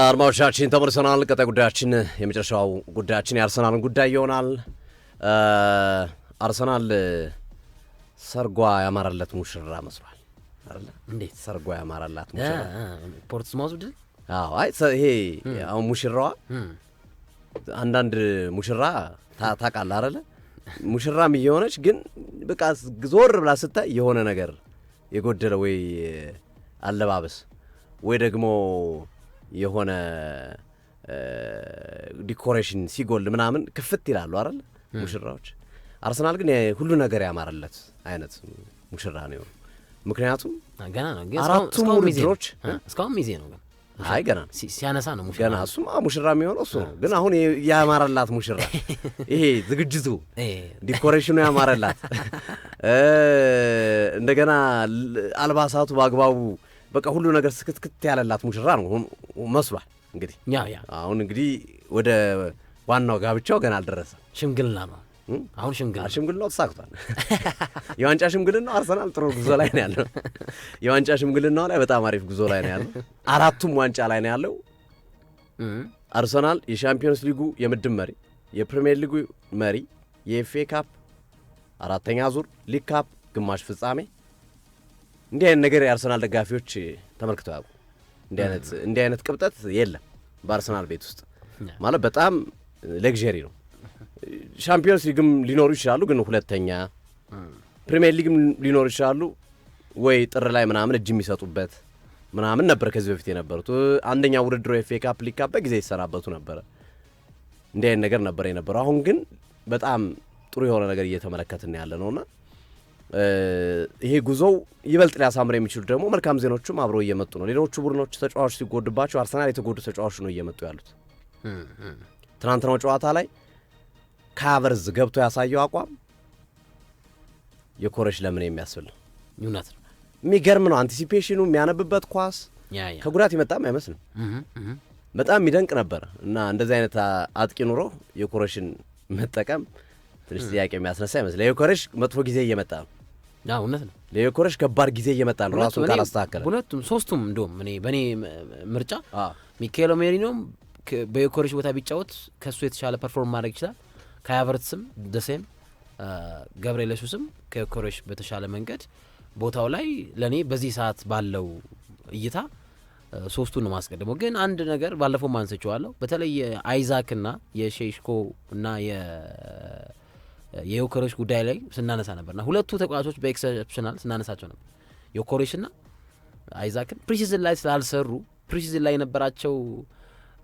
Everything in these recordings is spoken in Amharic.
አርማዎቻችን ተመልሰናል። ቀጣይ ጉዳያችን የመጨረሻው ጉዳያችን የአርሰናልን ጉዳይ ይሆናል። አርሰናል ሰርጓ ያማረለት ሙሽራ መስሏል አይደል? እንዴት ሰርጓ ያማረላት ሙሽራ ፖርትስማውዝ ድል? አዎ፣ አይ ይሄ አሁን ሙሽራዋ አንዳንድ ሙሽራ ታውቃለህ አይደል? ሙሽራም እየሆነች ግን በቃ ዞር ብላ ስታይ የሆነ ነገር የጎደለ ወይ አለባበስ ወይ ደግሞ የሆነ ዲኮሬሽን ሲጎል ምናምን ክፍት ይላሉ አይደል ሙሽራዎች። አርሰናል ግን ሁሉ ነገር ያማረለት አይነት ሙሽራ ነው። ምክንያቱም ገና ነው ግን አራቱም ውድድሮች እስካሁን ሚዜ ነው። ግን አይ ገና ሲያነሳ ነው ሙሽራ ገና እሱማ ሙሽራ የሚሆነው እሱ ነው። ግን አሁን ያማረላት ሙሽራ ይሄ ዝግጅቱ ዲኮሬሽኑ ያማረላት እንደገና አልባሳቱ በአግባቡ በቃ ሁሉ ነገር ስክትክት ያለላት ሙሽራ ነው መስሏል። እንግዲህ አሁን እንግዲህ ወደ ዋናው ጋብቻው ገና አልደረሰም። ሽምግልና ነው አሁን ሽምግልናው ተሳክቷል። የዋንጫ ሽምግልናው አርሰናል ጥሩ ጉዞ ላይ ነው ያለው። የዋንጫ ሽምግልናው ላይ በጣም አሪፍ ጉዞ ላይ ነው ያለው። አራቱም ዋንጫ ላይ ነው ያለው። አርሰናል የሻምፒዮንስ ሊጉ የምድብ መሪ፣ የፕሪሚየር ሊጉ መሪ፣ የኤፍኤ ካፕ አራተኛ ዙር፣ ሊግ ካፕ ግማሽ ፍጻሜ። እንዲህ አይነት ነገር የአርሰናል ደጋፊዎች ተመልክተው ያውቁ። እንዲህ አይነት ቅብጠት የለም በአርሰናል ቤት ውስጥ ማለት በጣም ሌግዠሪ ነው። ሻምፒዮንስ ሊግም ሊኖሩ ይችላሉ፣ ግን ሁለተኛ ፕሪሚየር ሊግም ሊኖሩ ይችላሉ ወይ ጥር ላይ ምናምን እጅ የሚሰጡበት ምናምን ነበር ከዚህ በፊት የነበሩት። አንደኛ ውድድሮ ኤፍኤ ካፕ ሊግ ካፕ በጊዜ ይሰናበቱ ነበረ። እንዲህ አይነት ነገር ነበር የነበረው። አሁን ግን በጣም ጥሩ የሆነ ነገር እየተመለከትን ያለ ነውና ይሄ ጉዞው ይበልጥ ሊያሳምር የሚችሉ ደግሞ መልካም ዜናዎችም አብረው እየመጡ ነው። ሌሎቹ ቡድኖች ተጫዋቾች ሲጎድባቸው አርሰናል የተጎዱ ተጫዋቾች ነው እየመጡ ያሉት። ትናንትናው ጨዋታ ላይ ካቨርዝ ገብቶ ያሳየው አቋም የኮረሽ ለምን የሚያስብል ነው። እውነት ነው። የሚገርም ነው። አንቲሲፔሽኑ የሚያነብበት ኳስ ከጉዳት የመጣም አይመስልም። በጣም የሚደንቅ ነበር እና እንደዚህ አይነት አጥቂ ኑሮ የኮረሽን መጠቀም ትንሽ ጥያቄ የሚያስነሳ ይመስላል። የኮረሽ መጥፎ ጊዜ እየመጣ ነው። እውነት ነው። ለየኮረሽ ከባድ ጊዜ እየመጣ ነው ራሱን ካላስተካከለ። ሁለቱም ሶስቱም እንደውም በእኔ ምርጫ ሚካኤል ሜሪኖም በየኮረሽ ቦታ ቢጫወት ከሱ የተሻለ ፐርፎርም ማድረግ ይችላል። ከሀቨርትስም ደሴም ገብርኤል ሱስም ከኮረሽ በተሻለ መንገድ ቦታው ላይ ለኔ በዚህ ሰዓት ባለው እይታ ሶስቱን ነው ማስቀደመው። ግን አንድ ነገር ባለፈው ማንሰችዋለሁ። በተለይ አይዛክና የሼሽኮ እና የዮከረሽ ጉዳይ ላይ ስናነሳ ነበርና ሁለቱ ተጫዋቾች በኤክሰፕሽናል ስናነሳቸው ነበር። ዮከረሽና አይዛክን ፕሪሲዝን ላይ ስላልሰሩ ፕሪሲዝን ላይ የነበራቸው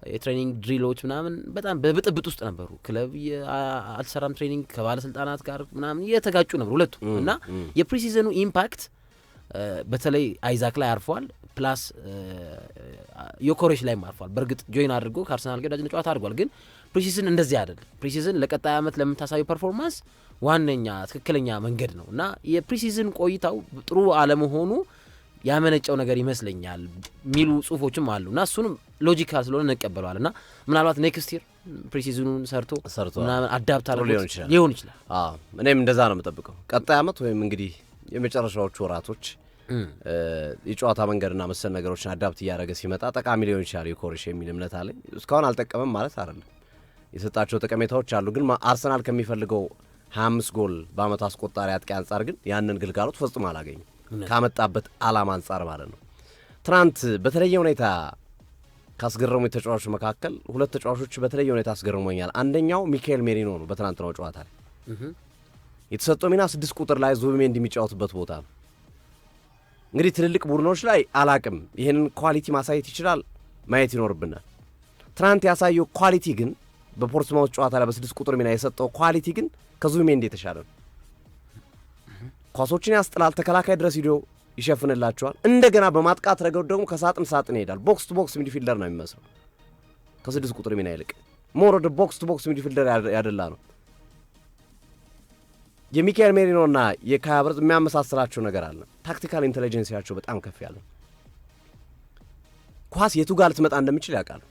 የትሬኒንግ ድሪሎች ምናምን በጣም በብጥብጥ ውስጥ ነበሩ። ክለብ አልሰራም ትሬኒንግ ከባለስልጣናት ጋር ምናምን እየተጋጩ ነበሩ ሁለቱ እና የፕሪሲዝኑ ኢምፓክት በተለይ አይዛክ ላይ አርፏል። ፕላስ ዮከረሽ ላይም አርፏል። በእርግጥ ጆይን አድርጎ ከአርሰናል ጋር ጨዋታ አድርጓል። ግን ፕሪሲዝን እንደዚህ አይደለም። ፕሪሲዝን ለቀጣይ ዓመት ለምታሳዩ ፐርፎርማንስ ዋነኛ ትክክለኛ መንገድ ነው እና የፕሪሲዝን ቆይታው ጥሩ አለመሆኑ ያመነጨው ነገር ይመስለኛል የሚሉ ጽሁፎችም አሉ እና እሱንም ሎጂካል ስለሆነ እንቀበለዋል እና ምናልባት ኔክስት ይር ፕሪሲዝኑን ሰርቶ ምናምን አዳፕት አድርጎ ሊሆን ይችላል። እኔም እንደዛ ነው የምጠብቀው። ቀጣይ ዓመት ወይም እንግዲህ የመጨረሻዎቹ ወራቶች የጨዋታ መንገድና መሰል ነገሮችን አዳፕት እያደረገ ሲመጣ ጠቃሚ ሊሆን ይችላል የኮረሽ የሚል እምነት አለኝ። እስካሁን አልጠቀመም ማለት አይደለም፣ የሰጣቸው ጠቀሜታዎች አሉ። ግን አርሰናል ከሚፈልገው 25 ጎል በአመት አስቆጣሪ አጥቂ አንጻር ግን ያንን ግልጋሎት ፈጽሞ አላገኝም፣ ካመጣበት አላማ አንጻር ማለት ነው። ትናንት በተለየ ሁኔታ ካስገረሙ ተጫዋቾች መካከል ሁለት ተጫዋቾች በተለየ ሁኔታ አስገርሞኛል። አንደኛው ሚካኤል ሜሪኖ ነው። በትናንትናው ጨዋታ ላይ የተሰጠው ሚና 6 ቁጥር ላይ ዙቢሜንዲ የሚጫወትበት ቦታ ነው። እንግዲህ ትልልቅ ቡድኖች ላይ አላቅም ይህንን ኳሊቲ ማሳየት ይችላል፣ ማየት ይኖርብናል። ትናንት ያሳየው ኳሊቲ ግን በፖርትስማውዝ ጨዋታ ላይ በ6 ቁጥር ሚና የሰጠው ኳሊቲ ግን ከዙቢሜንዲ የተሻለ ነው። ኳሶችን ያስጥላል፣ ተከላካይ ድረስ ሂዶ ይሸፍንላቸዋል። እንደገና በማጥቃት ረገድ ደግሞ ከሳጥን ሳጥን ይሄዳል። ቦክስ ቱ ቦክስ ሚድፊልደር ነው የሚመስለው ከ6 ቁጥር ሚና ይልቅ ሞር ወደ ቦክስ ቱ ቦክስ ሚድፊልደር ያደላ ነው። የሚካኤል ሜሪኖና የካይ ሃቨርትዝ የሚያመሳስላቸው ነገር አለ። ታክቲካል ኢንተለጀንሲያቸው በጣም ከፍ ያለ፣ ኳስ የቱ ጋር ልትመጣ እንደምችል ያውቃሉ።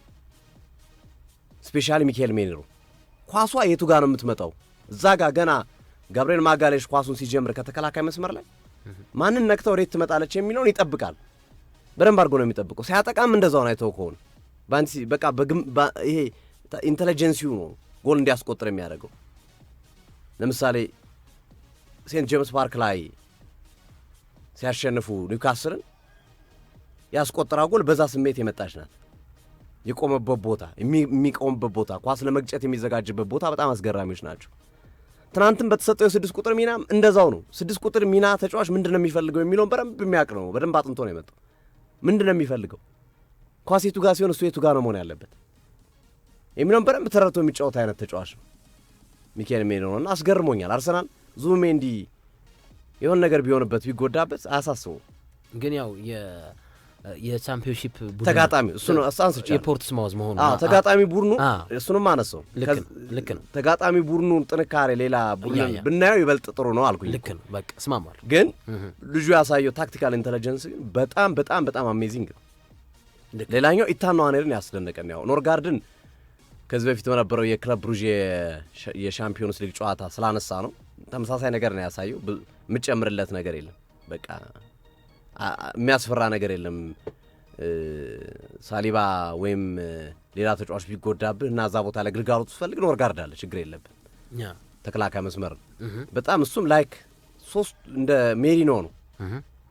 ስፔሻሊ ሚካኤል ሜሪኖ ኳሷ የቱ ጋር ነው የምትመጣው፣ እዛ ጋር ገና ጋብሪኤል ማጋሌሽ ኳሱን ሲጀምር ከተከላካይ መስመር ላይ ማንን ነክተው ወዴት ትመጣለች የሚለውን ይጠብቃል። በደንብ አድርጎ ነው የሚጠብቀው። ሲያጠቃም እንደዛው ነው። አይተው ከሆነ ባንሲ በቃ ይሄ ኢንተለጀንሲው ነው ጎል እንዲያስቆጥር የሚያደርገው። ለምሳሌ ሴንት ጄምስ ፓርክ ላይ ሲያሸንፉ ኒውካስልን ያስቆጠራ ጎል በዛ ስሜት የመጣች ናት። የቆመበት ቦታ የሚቆምበት ቦታ ኳስ ለመግጨት የሚዘጋጅበት ቦታ በጣም አስገራሚዎች ናቸው። ትናንትም በተሰጠው የ6 ቁጥር ሚና እንደዛው ነው። 6 ቁጥር ሚና ተጫዋች ምንድነው የሚፈልገው የሚለውን በደንብ የሚያውቅ ነው። በደንብ አጥንቶ ነው የመጣው። ምንድነው የሚፈልገው ኳስ የቱ ጋር ሲሆን እሱ የቱ ጋር ነው መሆን ያለበት የሚለውን በደንብ ተረድቶ የሚጫወት አይነት ተጫዋች ነው ሚኬል ሜሪኖ እና አስገርሞኛል። አርሰናል ዙቢሜንዲ የሆነ ነገር ቢሆንበት ቢጎዳበት አያሳስበው። ግን ያው የቻምፒዮንሺፕ ቡድን ተጋጣሚ እሱ ነው አሳንስቻለሁ የፖርትስማውዝ መሆኑ ተጋጣሚ ቡድኑ እሱንም አነሳው። ልክ ነው ተጋጣሚ ቡድኑን ጥንካሬ ሌላ ቡድን ብናየው ይበልጥ ጥሩ ነው አልኩኝ። ልክ ነው በቃ እስማማለሁ። ግን ልጁ ያሳየው ታክቲካል ኢንተለጀንስ በጣም በጣም በጣም አሜዚንግ ነው። ሌላኛው ኢታን ንዋኔሪን ያስደነቀን ያው ኖርጋርድን ከዚህ በፊት በነበረው የክለብ ብሩዥ የሻምፒዮንስ ሊግ ጨዋታ ስላነሳ ነው። ተመሳሳይ ነገር ነው ያሳየው። የምጨምርለት ነገር የለም። በቃ የሚያስፈራ ነገር የለም። ሳሊባ ወይም ሌላ ተጫዋች ቢጎዳብህ እና እዛ ቦታ ላይ ግልጋሎት ትፈልግ ኖርጋርድ አለ፣ ችግር የለብን። ተከላካይ መስመር በጣም እሱም ላይክ ሶስት እንደ ሜሪኖ ነው።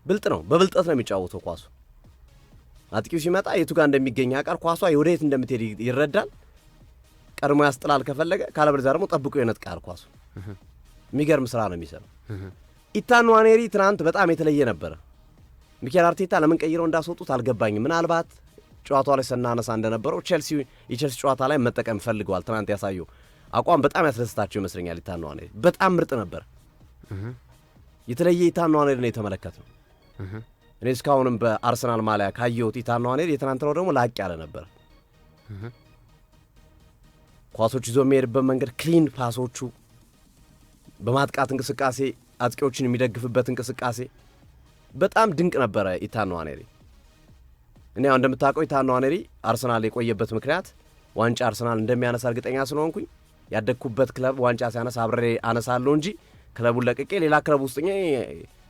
ብልጥ ነው፣ በብልጠት ነው የሚጫወተው ኳሱ። አጥቂው ሲመጣ የቱ ጋር እንደሚገኝ ያውቃል። ኳሷ ወዴት እንደምትሄድ ይረዳል። ቀድሞ ያስጥላል ከፈለገ፣ ካለበለዚያ ደግሞ ጠብቆ ይነጥቃል ኳሱ። የሚገርም ስራ ነው የሚሰራው። ኢታን ንዋኔሪ ትናንት በጣም የተለየ ነበረ። ሚኬል አርቴታ ለምን ቀይረው እንዳስወጡት አልገባኝም። ምናልባት ጨዋታው ላይ ስናነሳ እንደነበረው የቼልሲ ጨዋታ ላይ መጠቀም ፈልገዋል። ትናንት ያሳየው አቋም በጣም ያስደስታቸው ይመስለኛል። ኢታን ንዋኔሪ በጣም ምርጥ ነበር። የተለየ ኢታን ንዋኔሪ ነው የተመለከትነው። እኔ እስካሁንም በአርሰናል ማሊያ ካየሁት ኢታን ንዋኔሪ የትናንትናው ደግሞ ላቅ ያለ ነበር። ኳሶች ይዞ የሚሄድበት መንገድ፣ ክሊን ፓሶቹ፣ በማጥቃት እንቅስቃሴ አጥቂዎችን የሚደግፍበት እንቅስቃሴ በጣም ድንቅ ነበረ ኢታን ንዋኔሪ። እኔ ያው እንደምታውቀው ኢታን ንዋኔሪ አርሰናል የቆየበት ምክንያት ዋንጫ አርሰናል እንደሚያነሳ እርግጠኛ ስለሆንኩኝ ያደግኩበት ክለብ ዋንጫ ሲያነሳ አብሬ አነሳለሁ እንጂ ክለቡን ለቅቄ ሌላ ክለብ ውስጥ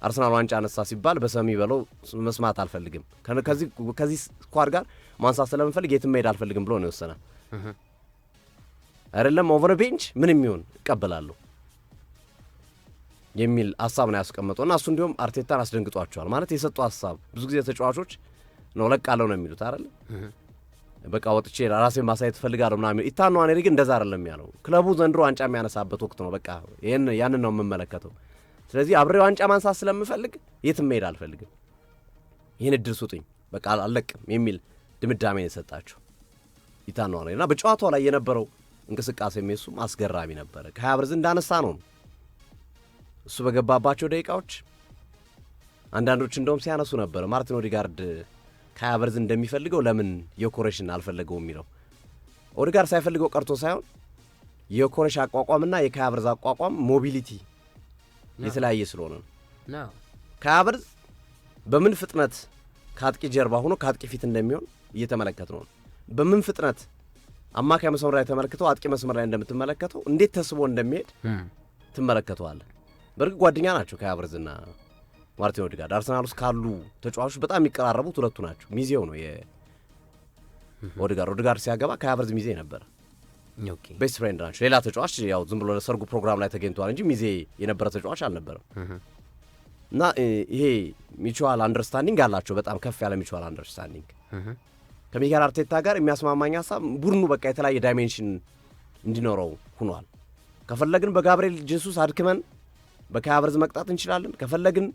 አርሰናል ዋንጫ አነሳ ሲባል በሰሚ በለው መስማት አልፈልግም፣ ከዚህ ስኳድ ጋር ማንሳት ስለምፈልግ የትም መሄድ አልፈልግም ብሎ ነው የወሰነ። አይደለም ኦቨር ቤንች ምንም ይሁን እቀበላለሁ የሚል ሀሳብ ነው ያስቀመጠው እና እሱ እንዲሁም አርቴታን አስደንግጧቸዋል። ማለት የሰጡ ሀሳብ ብዙ ጊዜ ተጫዋቾች ነው ለቃለው ነው የሚሉት አይደል? በቃ ወጥቼ ራሴን ማሳየት እፈልጋለሁ ምናምን። ኢታን ንዋኔሪ ግን እንደዛ አይደለም ያለው። ክለቡ ዘንድሮ ዋንጫ የሚያነሳበት ወቅት ነው። በቃ ያንን ነው የምመለከተው። ስለዚህ አብሬ ዋንጫ ማንሳት ስለምፈልግ የትም መሄድ አልፈልግም፣ ይህን እድል ስጡኝ፣ በቃ አልለቅም የሚል ድምዳሜ የሰጣቸው ኢታን ንዋኔሪ እና በጨዋታው ላይ የነበረው እንቅስቃሴ እሱም አስገራሚ ነበረ። ከሀቨርዝ እንዳነሳ ነው እሱ በገባባቸው ደቂቃዎች አንዳንዶች እንደውም ሲያነሱ ነበር ማርቲን ኦዲጋርድ ከሀቨርዝ እንደሚፈልገው ለምን የኮሬሽን አልፈለገው የሚለው። ኦዲጋርድ ሳይፈልገው ቀርቶ ሳይሆን የኮሬሽ አቋቋምና የከሀቨርዝ አቋቋም ሞቢሊቲ የተለያየ ስለሆነ ነው። ከሀቨርዝ በምን ፍጥነት ከአጥቂ ጀርባ ሆኖ ከአጥቂ ፊት እንደሚሆን እየተመለከት ነው። በምን ፍጥነት አማካይ መስመር ላይ ተመልክተው አጥቂ መስመር ላይ እንደምትመለከተው እንዴት ተስቦ እንደሚሄድ ትመለከተዋለህ። በርግጥ ጓደኛ ናቸው ከሀቨርዝና ማርቲን ኦዲጋርድ። አርሰናል ውስጥ ካሉ ተጫዋቾች በጣም የሚቀራረቡት ሁለቱ ናቸው። ሚዜው ነው ኦዲጋርድ ሲያገባ ከሀቨርዝ ሚዜ ነበር። ቤስት ፍሬንድ ናቸው። ሌላ ተጫዋች ያው ዝም ብሎ ለሰርጉ ፕሮግራም ላይ ተገኝተዋል እንጂ ሚዜ የነበረ ተጫዋች አልነበረም። እና ይሄ ሚቹዋል አንደርስታንዲንግ አላቸው፣ በጣም ከፍ ያለ ሚቹዋል አንደርስታንዲንግ። ከሚኬል አርቴታ ጋር የሚያስማማኝ ሀሳብ ቡድኑ በቃ የተለያየ ዳይሜንሽን እንዲኖረው ሆኗል። ከፈለግን በጋብርኤል ጄሱስ አድክመን በከሀቨርዝ መቅጣት እንችላለን። ከፈለግን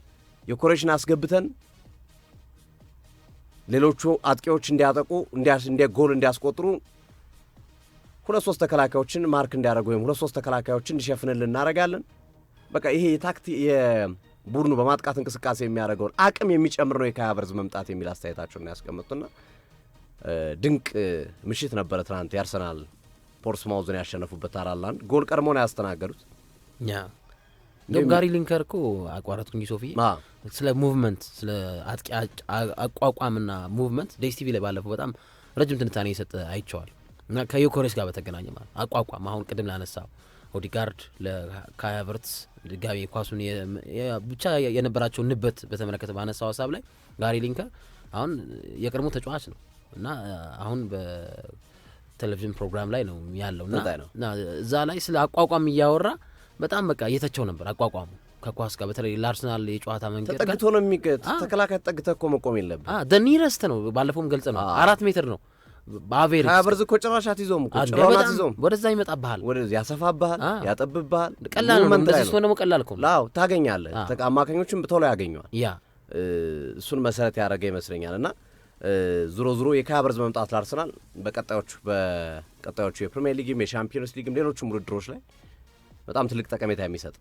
የኮሬሽን አስገብተን ሌሎቹ አጥቂዎች እንዲያጠቁ ጎል እንዲያስቆጥሩ 2-3 ተከላካዮችን ማርክ እንዲያደርጉ ወይም 2-3 ተከላካዮችን እንዲሸፍንልን እናደርጋለን። በቃ ይሄ የቡድኑ በማጥቃት እንቅስቃሴ የሚያደርገውን አቅም የሚጨምር ነው የከሀቨርዝ መምጣት የሚል አስተያየታቸውን ያስቀምጡና ድንቅ ምሽት ነበረ ትናንት የአርሰናል ፖርትስማውዝን ያሸነፉበት 4-1 ጎል ቀድሞ ነው ያስተናገዱት። ጋሪ ሊንከር እኮ አቋረጥኩኝ ሶፊ ስለ ሙቭመንት ስለ አጥቂ አቋቋምና ሙቭመንት ዴስቲቪ ላይ ባለፈው በጣም ረጅም ትንታኔ የሰጠ አይቸዋል እና ከዮኮሬስ ጋር በተገናኘ ማለት አቋቋም አሁን ቅድም ላነሳው ኦዲጋርድ ለካቨርትስ ድጋሚ ኳሱን ብቻ የነበራቸው ንበት በተመለከተ ባነሳው ሀሳብ ላይ ጋሪ ሊንከር አሁን የቀድሞ ተጫዋች ነው እና አሁን በቴሌቪዥን ፕሮግራም ላይ ነው ያለው እና እዛ ላይ ስለ አቋቋም እያወራ በጣም በቃ እየተቸው ነበር አቋቋሙ ከኳስ ጋር በተለይ ለአርሰናል የጨዋታ መንገድ ተጠግቶ ነው የሚገጥ ተከላካይ ተጠግተህ እኮ መቆም የለብህ ደኒረስት ነው ባለፈውም ገልጸ ነው 4 ሜትር ነው በአቬሬጅ ከብርዝ እኮ ጭራሻት ይዞም እኮ ጭራሻት ይዞም ወደዛ ይመጣብሃል ወደዛ ያሰፋብሃል ያጠብብሃል ቀላል ነው እንደዚህ ሆነ ነው ቀላል እኮ ላው ታገኛለህ አማካኞችን በቶሎ ያገኘዋል ያ እሱን መሰረት ያደረገ ይመስለኛልና ዙሮ የካብርዝ መምጣት ለአርሰናል በቀጣዮቹ የፕሪሚየር ሊግም የሻምፒዮንስ ሊግም ሌሎችም ውድድሮች ላይ በጣም ትልቅ ጠቀሜታ የሚሰጥ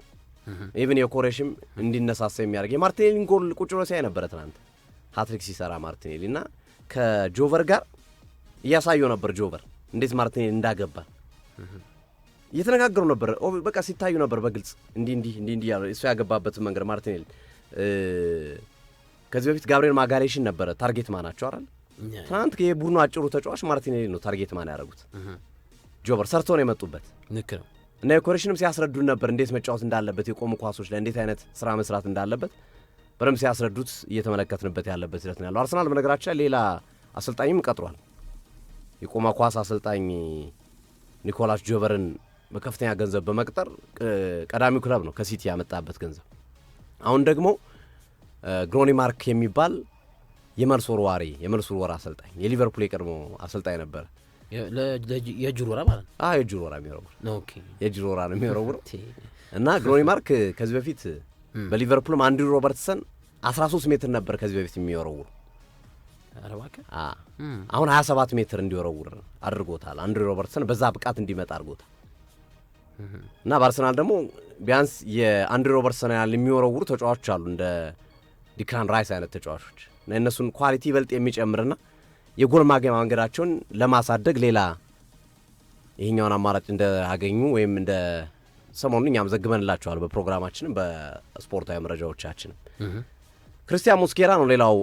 ኢቭን የኮሬሽም እንዲነሳሳ የሚያደርግ የማርቲኔሊን ጎል ቁጭ ብሎ ሲያይ ነበረ ትናንት ሃትሪክ ሲሰራ ማርቲኔሊ እና ከጆቨር ጋር እያሳየው ነበር ጆቨር እንዴት ማርቲኔሊ እንዳገባ እየተነጋገሩ ነበር በቃ ሲታዩ ነበር በግልጽ እንዲህ ያለው እሱ ያገባበትን መንገድ ማርቲኔሊ ከዚህ በፊት ጋብሪኤል ማጋሌሽን ነበረ ታርጌት ማናቸው አይደል ትናንት የቡድኑ አጭሩ ተጫዋች ማርቲኔሊ ነው ታርጌት ማን ያደረጉት ጆቨር ሰርቶ ነው የመጡበት ልክ ነው እና የኮሬሽንም ሲያስረዱን ነበር እንዴት መጫወት እንዳለበት የቆሙ ኳሶች ላይ እንዴት አይነት ስራ መስራት እንዳለበት በደንብ ሲያስረዱት እየተመለከትንበት ያለበት ሂደት ነው ያለው አርሰናል በነገራችን ሌላ አሰልጣኝም ቀጥሯል የቆማ ኳስ አሰልጣኝ ኒኮላስ ጆቨርን በከፍተኛ ገንዘብ በመቅጠር ቀዳሚው ክለብ ነው ከሲቲ ያመጣበት ገንዘብ አሁን ደግሞ ግሮኒ ማርክ የሚባል የመልስ ወርዋሪ አሰልጣኝ የሊቨርፑል የቀድሞ አሰልጣኝ ነበር የጁሮራ ማለት ነው የጁሮራ የሚወረውር ኦኬ የጁሮራ ነው የሚወረውር እና ግሮኒ ማርክ ከዚህ በፊት በሊቨርፑልም አንድሩ ሮበርትሰን 13 ሜትር ነበር ከዚህ በፊት የሚወረውር አረባከ አሁን 27 ሜትር እንዲወረውር አድርጎታል አንድሩ ሮበርትሰን በዛ ብቃት እንዲመጣ አድርጎታል እና በአርሰናል ደግሞ ቢያንስ የአንድሩ ሮበርትሰን ያህል የሚወረውሩ ተጫዋቾች አሉ እንደ ዲክላን ራይስ አይነት ተጫዋቾች እና እነሱን ኳሊቲ ይበልጥ የሚጨምርና የጎል ማግኛ መንገዳቸውን ለማሳደግ ሌላ ይሄኛውን አማራጭ እንዳገኙ ወይም እንደ ሰሞኑን እኛም ዘግበንላቸዋል በፕሮግራማችንም በስፖርታዊ መረጃዎቻችንም ክርስቲያን ሙስኬራ ነው ሌላው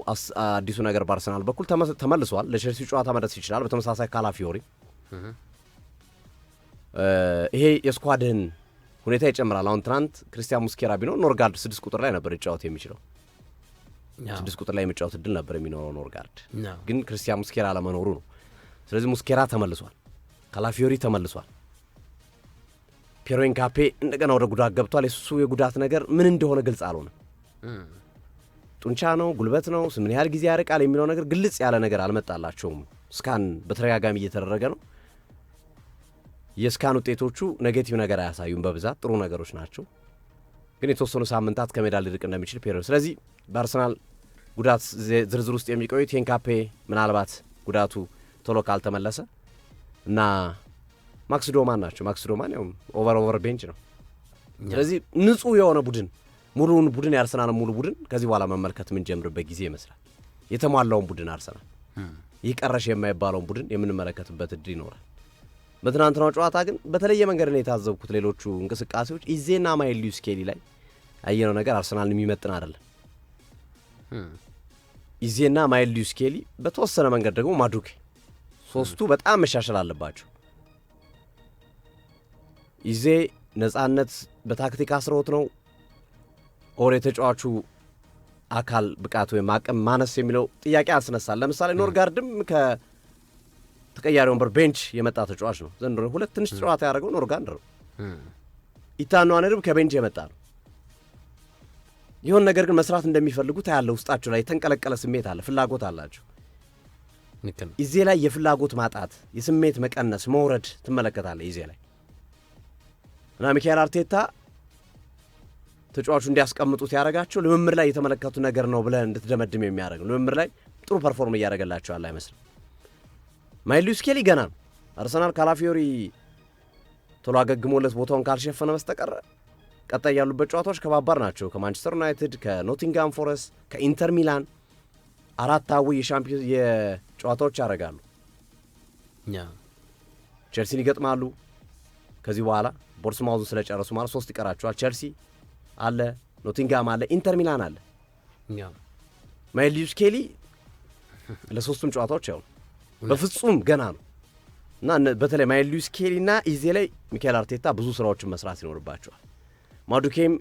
አዲሱ ነገር በአርሰናል በኩል ተመልሷል ለቼልሲ ጨዋታ መድረስ ይችላል በተመሳሳይ ካላፊዮሪ ይሄ የስኳድን ሁኔታ ይጨምራል አሁን ትናንት ክርስቲያን ሙስኬራ ቢኖር ኖርጋርድ 6 ቁጥር ላይ ነበር ይጫወት የሚችለው 6 ቁጥር ላይ የሚጫወት እድል ነበር የሚኖረው ኖርጋርድ ግን ክርስቲያን ሙስኬራ አለመኖሩ ነው ስለዚህ ሙስኬራ ተመልሷል ካላፊዮሪ ተመልሷል ፒየሮ ኢንካፔ እንደገና ወደ ጉዳት ገብቷል የሱ የጉዳት ነገር ምን እንደሆነ ግልጽ አልሆነም ጡንቻ ነው ጉልበት ነው ምን ያህል ጊዜ ያርቃል የሚለው ነገር ግልጽ ያለ ነገር አልመጣላቸውም ስካን በተረጋጋሚ እየተደረገ ነው የስካን ውጤቶቹ ኔጌቲቭ ነገር አያሳዩም በብዛት ጥሩ ነገሮች ናቸው ግን የተወሰኑ ሳምንታት ከሜዳ ሊርቅ እንደሚችል ፒየሮ ስለዚህ በአርሰናል ጉዳት ዝርዝር ውስጥ የሚቆዩት ኢንካፔ ምናልባት ጉዳቱ ቶሎ ካልተመለሰ እና ማክስ ዶማን ናቸው ማክስ ዶማን ያው ኦቨር ቤንች ነው ስለዚህ ንጹህ የሆነ ቡድን ሙሉውን ቡድን የአርሰናል ሙሉ ቡድን ከዚህ በኋላ መመልከት ምን ጀምርበት ጊዜ ይመስላል የተሟላውን ቡድን አርሰናል ይቀረሽ የማይባለውን ቡድን የምንመለከትበት እድል ይኖራል በትናንትናው ጨዋታ ግን በተለየ መንገድ ነው የታዘብኩት ሌሎቹ እንቅስቃሴዎች ኢዜና ማይልዩስ ኬሊ ላይ አየነው ነገር አርሰናል የሚመጥን አይደለም ኢዜና ማይልዩስ ኬሊ በተወሰነ መንገድ ደግሞ ማዱኬ ሶስቱ በጣም መሻሻል አለባቸው ኢዜ ነጻነት በታክቲክ አስሮት ነው ኦሬ ተጫዋቹ አካል ብቃት ወይ ማቀም ማነስ የሚለው ጥያቄ አስነሳል ለምሳሌ ኖርጋርድም ከተቀያሪ ወንበር ቤንች የመጣ ተጫዋች ነው ዘንድሮ ሁለት ትንሽ ጨዋታ ያደረገው ኖርጋርድ ነው ኢታኑ አንርብ ከቤንች የመጣ ነው ይሁን ነገር ግን መስራት እንደሚፈልጉ ታያለ ውስጣቸው ላይ የተንቀለቀለ ስሜት አለ ፍላጎት አላቸው ኢዜ ላይ የፍላጎት ማጣት የስሜት መቀነስ መውረድ ትመለከታለህ ኢዜ ላይ እና ሚካኤል አርቴታ ተጫዋቹ እንዲያስቀምጡት ያደረጋቸው ልምምድ ላይ የተመለከቱ ነገር ነው ብለን እንድትደመድም የሚያደርግ ነው ልምምድ ላይ ጥሩ ፐርፎርም እያደረገላቸው አለ አይመስልም ማይልዩስ ኬሊ ገና ነው አርሰናል ካላፊዮሪ ቶሎ አገግሞለት ቦታውን ካልሸፈነ በስተቀር ቀጣይ ያሉበት ጨዋታዎች ከባባር ናቸው ከማንቸስተር ዩናይትድ ከኖቲንጋም ፎረስት ከኢንተር ሚላን አራታዊ የሻምፒዮንስ የጨዋታዎች ያደርጋሉ ቼልሲን ይገጥማሉ ከዚህ በኋላ ቦርንማውዝን ስለጨረሱ ማለት 3 ይቀራቸዋል ቼልሲ አለ ኖቲንጋም አለ ኢንተር ሚላን አለ ማይልዩስ ኬሊ ለሶስቱም ጨዋታዎች ያው በፍጹም ገና ነው እና በተለይ ማይልዩስ ኬሊና ኢዜ ላይ ሚካኤል አርቴታ ብዙ ስራዎችን መስራት ይኖርባቸዋል ማዱኬም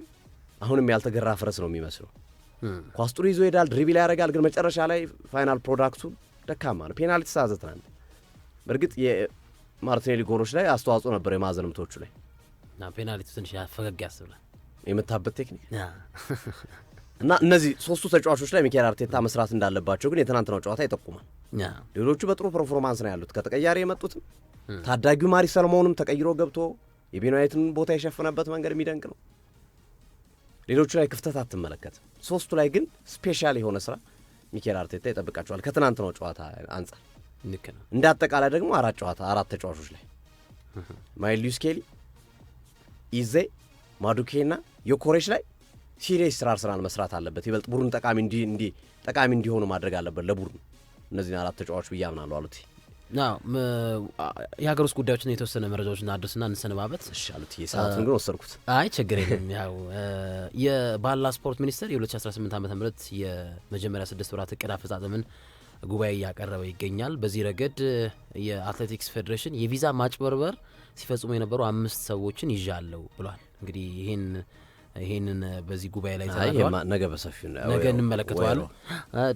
አሁንም ያልተገራ ፈረስ ነው የሚመስለው ኳስ ጥሩ ይዞ ይሄዳል ድሪብል ያደርጋል ግን መጨረሻ ላይ ፋይናል ፕሮዳክቱ ደካማ ነው። ፔናልቲ ተሳዘ ትናንት። በእርግጥ የማርቲኔሊ ጎሎች ላይ አስተዋጽኦ ነበር የማዕዘን ምቶቹ ላይ እና ፔናልቲ ትንሽ ፈገግ ያስብላል የመታበት ቴክኒክ እና እነዚህ ሶስቱ ተጫዋቾች ላይ ሚኬል አርቴታ መስራት እንዳለባቸው ግን የትናንትናው ጨዋታ ይጠቁማል። ሌሎቹ በጥሩ ፐርፎርማንስ ነው ያሉት። ከተቀያሪ የመጡትም ታዳጊው ማሪ ሰለሞንም ተቀይሮ ገብቶ የቤን ዋይትን ቦታ የሸፈነበት መንገድ የሚደንቅ ነው። ሌሎቹ ላይ ክፍተት አትመለከትም። ሶስቱ ላይ ግን ስፔሻል የሆነ ስራ ሚኬል አርቴታ ይጠብቃቸዋል ከትናንትናው ጨዋታ አንጻር። እንደ አጠቃላይ ደግሞ አራት ተጫዋቾች ላይ ማይል ሉዊስ ኬሊ፣ ኢዜ፣ ማዱኬና ዮኮሬሽ ላይ ሲሪየስ ስራ አርሰናል መስራት አለበት። ይበልጥ ቡድን ጠቃሚ እንዲሆኑ ማድረግ አለበት ለቡድን እነዚህን 4 ተጫዋቾች ብዬ አምናለሁ አሉት። የሀገር ውስጥ ጉዳዮችን የተወሰነ መረጃዎችን አድርስና እንሰነባበት። እሺ አሉት። የሰዓቱን ግን ወሰድኩት። አይ ችግር የለም። ያው የባህልና ስፖርት ሚኒስቴር የ2018 ዓ.ም የመጀመሪያ 6 ወራት እቅድ አፈጻጸምን ጉባኤ እያቀረበ ይገኛል። በዚህ ረገድ የአትሌቲክስ ፌዴሬሽን የቪዛ ማጭበርበር ሲፈጽሙ የነበሩ 5 ሰዎችን ይዣለሁ ብሏል። እንግዲህ ይሄንን በዚህ ጉባኤ ላይ ተናግረዋል። ነገ በሰፊው ነገ እንመለከተዋለን።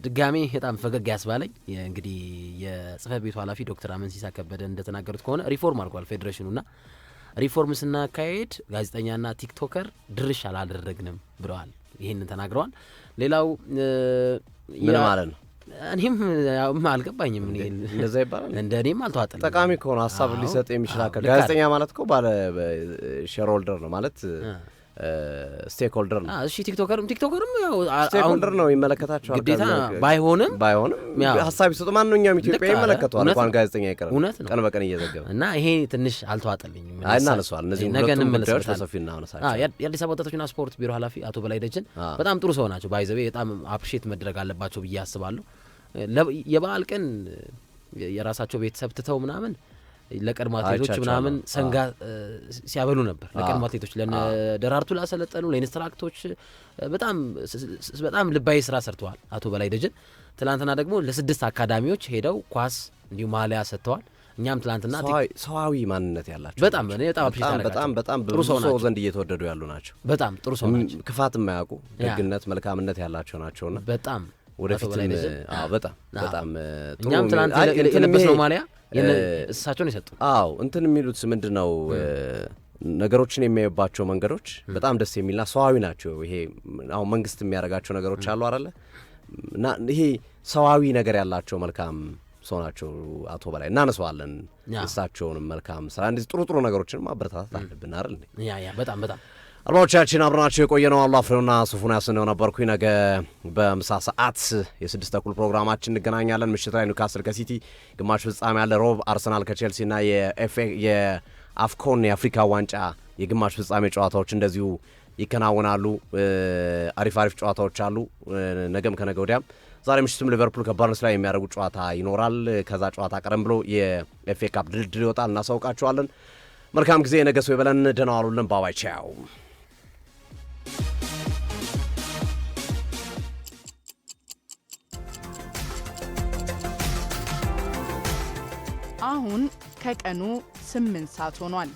ድጋሜ በጣም ፈገግ ያስባለኝ እንግዲህ የጽህፈት ቤቱ ኃላፊ ዶክተር አመንሲሳ ከበደ እንደተናገሩት ከሆነ ሪፎርም አድርጓል ፌዴሬሽኑና ሪፎርም ስናካሄድ ጋዜጠኛና ቲክቶከር ድርሽ አላደረግንም ብለዋል። ይሄንን ተናግረዋል። ሌላው ምን ማለት ነው? እኔም አልገባኝም። እንደዛ ይባላል። እንደኔም አልተዋጠልኝም። ጠቃሚ ከሆነ ሀሳብ ሊሰጥ የሚችል ጋዜጠኛ ማለት እኮ ባለ ሼር ሆልደር ነው ማለት ስቴክ ሆልደር ነው። እሺ ቲክቶከርም ያው ስቴክ ሆልደር ነው ይመለከታቸዋል። ግዴታ ባይሆንም ሀሳብ ይሰጡ ማንኛውም ኢትዮጵያ ይመለከተዋል። እንኳን ጋዜጠኛ ይቀር ቀን በቀን እየዘገበ እና ይሄ ትንሽ አልተዋጠልኝም። እናነሳዋል። እነዚህ ሁለቱም ጉዳዮች በሰፊ እናነሳቸው። የአዲስ አበባ ወጣቶችና ስፖርት ቢሮ ኃላፊ አቶ በላይ ደጀን በጣም ጥሩ ሰው ናቸው። ባይዘቤ በጣም አፕሪሼት መደረግ አለባቸው ብዬ አስባለሁ። የበዓል ቀን የራሳቸው ቤተሰብ ትተው ምናምን ለቀድሞ አትሌቶች ምናምን ሰንጋ ሲያበሉ ነበር። ለቀድሞ አትሌቶች ለደራርቱ ላሰለጠኑ ለኢንስትራክቶች በጣም ልባዊ ስራ ሰርተዋል አቶ በላይ ደጀን። ትላንትና ደግሞ ለ6 አካዳሚዎች ሄደው ኳስ እንዲሁም ማሊያ ሰጥተዋል። እኛም ትላንትና ሰዋዊ ማንነት ያላቸው በጣም ጥሩ ሰው ዘንድ እየተወደዱ ያሉ ናቸው። በጣም ጥሩ ሰው ናቸው። ክፋት የማያውቁ ደግነት፣ መልካምነት ያላቸው ናቸውና በጣም ወደፊት በጣም እኛም ትላንት የለበስነው ማሊያ እሳቸውን የሰጡ እንትን የሚሉት ምንድነው ነገሮችን የሚያዩባቸው መንገዶች በጣም ደስ የሚልና ሰዋዊ ናቸው። ይሄ አሁን መንግስት የሚያደርጋቸው ነገሮች አሉ አይደለ? እና ይሄ ሰዋዊ ነገር ያላቸው መልካም ሰው ናቸው አቶ በላይ። እናነሳዋለን እሳቸውንም መልካም ስራ እንደዚህ ጥሩ ነገሮችን ማበረታታት አለብን አይደል? በጣም አድማጮቻችን አብረናቸው የቆየነው አሉ አፍሬውና ሱፉን ያስነው ነበርኩኝ። ነገ በምሳ ሰዓት የ6 ተኩል ፕሮግራማችን እንገናኛለን። ምሽት ላይ ኒውካስል ከሲቲ ግማሽ ፍጻሜ ያለ፣ ሮብ አርሰናል ከቼልሲና የአፍኮን የአፍሪካ ዋንጫ የግማሽ ፍጻሜ ጨዋታዎች እንደዚሁ ይከናወናሉ። አሪፍ ጨዋታዎች አሉ ነገም ከነገ ወዲያም። ዛሬ ምሽትም ሊቨርፑል ከባርንስ ላይ የሚያደርጉት ጨዋታ ይኖራል። ከዛ ጨዋታ ቀደም ብሎ የኤፍኤ ካፕ ድልድል ይወጣል፣ እናሳውቃቸዋለን። መልካም ጊዜ። ነገ ሰው ይበለን። ደህና ዋሉልን። ባባይ ቻው። አሁን ከቀኑ 8 ሰዓት ሆኗል።